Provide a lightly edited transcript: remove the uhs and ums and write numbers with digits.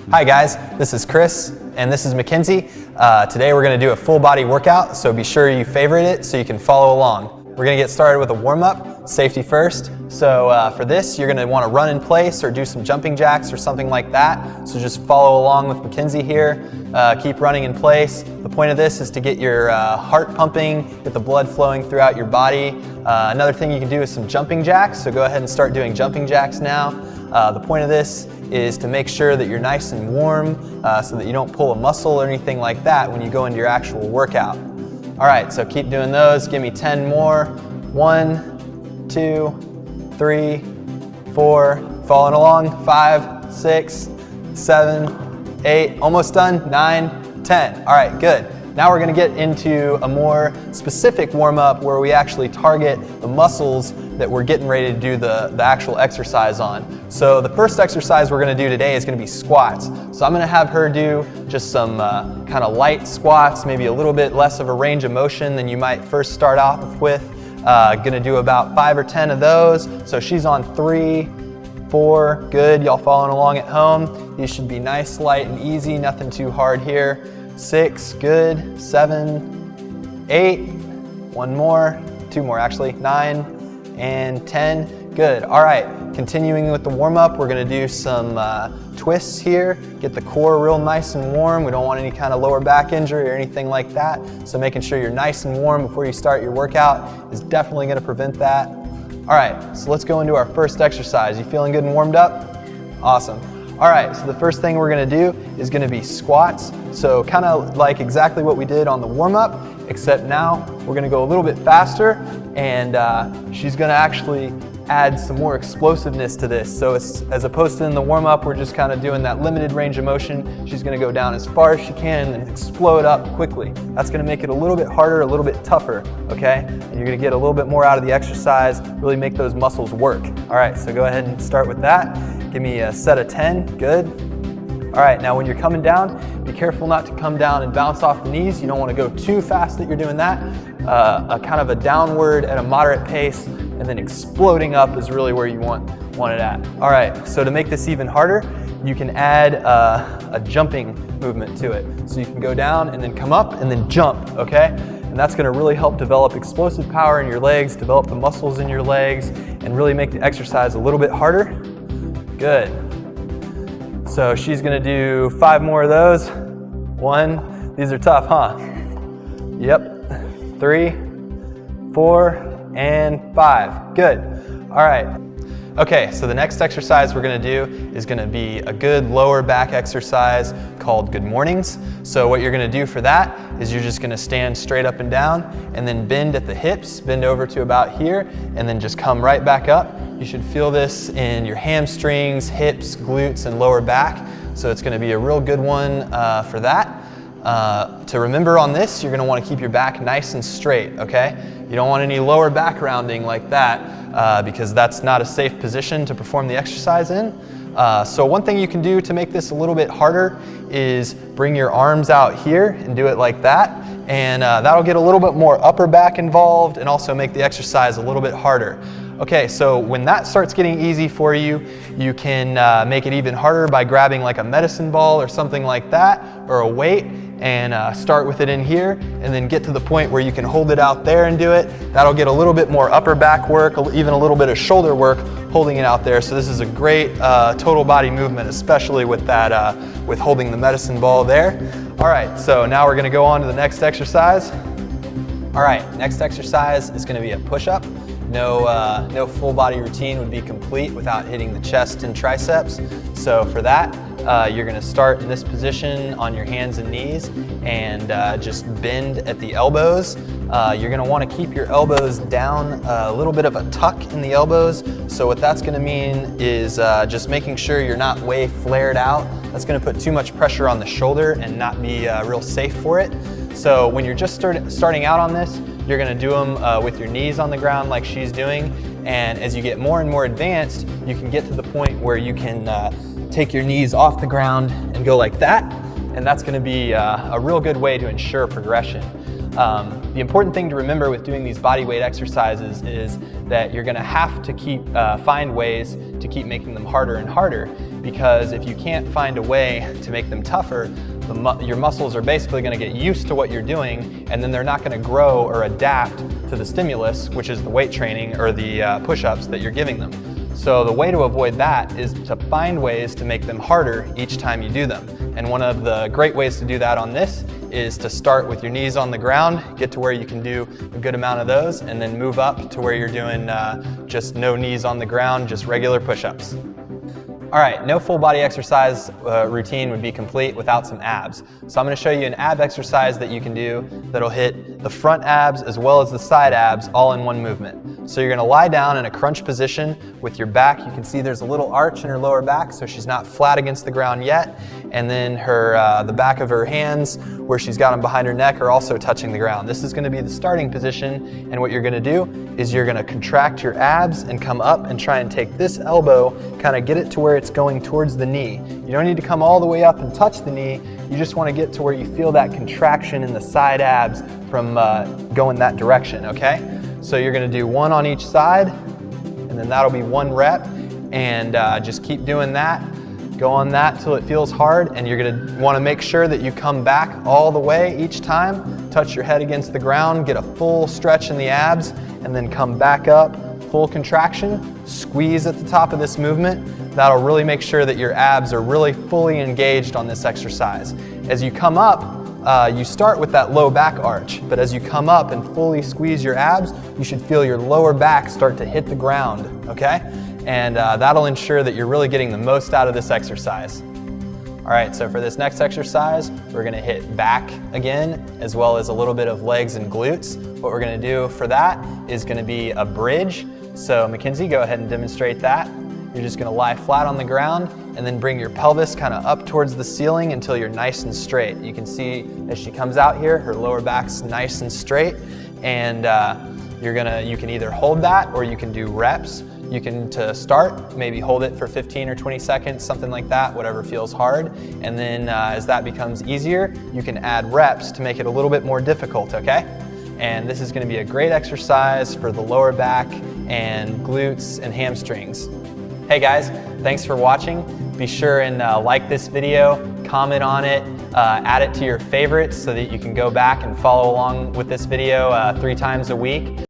Hi guys, this is Chris and this is Mackenzie. Today we're going to do a full body workout, so be sure you favorite it so you can follow along. We're going to get started with a warm-up, safety first. So for this, you're going to want to run in place or do some jumping jacks or something like that. So just follow along with Mackenzie here. Keep running in place. The point of this is to get your heart pumping, get the blood flowing throughout your body. Another thing you can do is some jumping jacks. So go ahead and start doing jumping jacks now. The point of this is to make sure that you're nice and warm so that you don't pull a muscle or anything like that when you go into your actual workout. All right, so keep doing those. Give me 10 more. 1, 2, 3, 4. Following along. 5, 6, 7, 8. Almost done. 9, 10. All right, good. Now we're going to get into a more specific warm-up where we actually target the muscles that we're getting ready to do the actual exercise on. So the first exercise we're going to do today is going to be squats. So I'm going to have her do just some kind of light squats, maybe a little bit less of a range of motion than you might first start off with. Going to do about 5 or 10 of those. So she's on 3, 4, good. Y'all following along at home. These should be nice, light, and easy, nothing too hard here. 6, good. 7, 8, 1 more, 2 more actually, 9, and 10, good. All right, continuing with the warm-up, we're gonna do some twists here, get the core real nice and warm. We don't want any kind of lower back injury or anything like that, so making sure you're nice and warm before you start your workout is definitely gonna prevent that. All right, so let's go into our first exercise. You feeling good and warmed up? Awesome. All right, so the first thing we're gonna do is gonna be squats. So kind of like exactly what we did on the warm-up, except now we're gonna go a little bit faster, and she's gonna actually add some more explosiveness to this. So it's, as opposed to in the warm-up, we're just kind of doing that limited range of motion. She's gonna go down as far as she can and explode up quickly. That's gonna make it a little bit harder, a little bit tougher, okay? And you're gonna get a little bit more out of the exercise, really make those muscles work. All right, so go ahead and start with that. Give me a set of 10, good. All right, now when you're coming down, be careful not to come down and bounce off the knees. You don't want to go too fast that you're doing that. A kind of a downward at a moderate pace, and then exploding up is really where you want it at. All right, so to make this even harder, you can add a jumping movement to it. So you can go down and then come up and then jump, okay? And that's gonna really help develop explosive power in your legs, develop the muscles in your legs, and really make the exercise a little bit harder. Good. So she's gonna do 5 more of those. 1, these are tough, huh? Yep. 3, 4, and 5. Good. All right. Okay, so the next exercise we're gonna do is gonna be a good lower back exercise called good mornings. So what you're gonna do for that is you're just gonna stand straight up and down and then bend at the hips, bend over to about here, and then just come right back up. You should feel this in your hamstrings, hips, glutes, and lower back. So it's gonna be a real good one for that. To remember on this, you're gonna wanna keep your back nice and straight, okay? You don't want any lower back rounding like that because that's not a safe position to perform the exercise in. So one thing you can do to make this a little bit harder is bring your arms out here and do it like that. And that'll get a little bit more upper back involved and also make the exercise a little bit harder. Okay, so when that starts getting easy for you, you can make it even harder by grabbing like a medicine ball or something like that, or a weight, and start with it in here, and then get to the point where you can hold it out there and do it. That'll get a little bit more upper back work, even a little bit of shoulder work holding it out there. So this is a great total body movement, especially with that, with holding the medicine ball there. All right, so now we're gonna go on to the next exercise. All right, next exercise is gonna be a push-up. No full body routine would be complete without hitting the chest and triceps. So for that, you're gonna start in this position on your hands and knees and just bend at the elbows. You're gonna wanna keep your elbows down, a little bit of a tuck in the elbows. So what that's gonna mean is just making sure you're not way flared out. That's gonna put too much pressure on the shoulder and not be real safe for it. So when you're just starting out on this, you're gonna do them with your knees on the ground like she's doing. And as you get more and more advanced, you can get to the point where you can take your knees off the ground and go like that. And that's gonna be a real good way to ensure progression. The important thing to remember with doing these body weight exercises is that you're gonna have to find ways to keep making them harder and harder, because if you can't find a way to make them tougher, your muscles are basically going to get used to what you're doing, and then they're not going to grow or adapt to the stimulus, which is the weight training or the push-ups that you're giving them. So the way to avoid that is to find ways to make them harder each time you do them. And one of the great ways to do that on this is to start with your knees on the ground, get to where you can do a good amount of those, and then move up to where you're doing just no knees on the ground, just regular push-ups. All right, no full body exercise routine would be complete without some abs. So I'm going to show you an ab exercise that you can do that'll hit the front abs as well as the side abs all in one movement. So you're going to lie down in a crunch position with your back. You can see there's a little arch in her lower back, so she's not flat against the ground yet. And then the back of her hands, where she's got them behind her neck, are also touching the ground. This is going to be the starting position, and what you're going to do is you're going to contract your abs and come up and try and take this elbow, kind of get it to where it's going towards the knee. You don't need to come all the way up and touch the knee. You just want to get to where you feel that contraction in the side abs from going that direction, okay? So you're going to do one on each side, and then that'll be one rep, and just keep doing that. Go on that till it feels hard, and you're going to want to make sure that you come back all the way each time. Touch your head against the ground, get a full stretch in the abs, and then come back up, full contraction, squeeze at the top of this movement. That'll really make sure that your abs are really fully engaged on this exercise. As you come up, you start with that low back arch, but as you come up and fully squeeze your abs, you should feel your lower back start to hit the ground, okay? And that'll ensure that you're really getting the most out of this exercise. All right, so for this next exercise, we're gonna hit back again, as well as a little bit of legs and glutes. What we're gonna do for that is gonna be a bridge. So Mackenzie, go ahead and demonstrate that. You're just gonna lie flat on the ground and then bring your pelvis kind of up towards the ceiling until you're nice and straight. You can see as she comes out here, her lower back's nice and straight, and you can either hold that or you can do reps. You can, to start, maybe hold it for 15 or 20 seconds, something like that, whatever feels hard. And then as that becomes easier, you can add reps to make it a little bit more difficult, okay? And this is gonna be a great exercise for the lower back and glutes and hamstrings. Hey guys, thanks for watching. Be sure and like this video, comment on it, add it to your favorites so that you can go back and follow along with this video 3 times a week.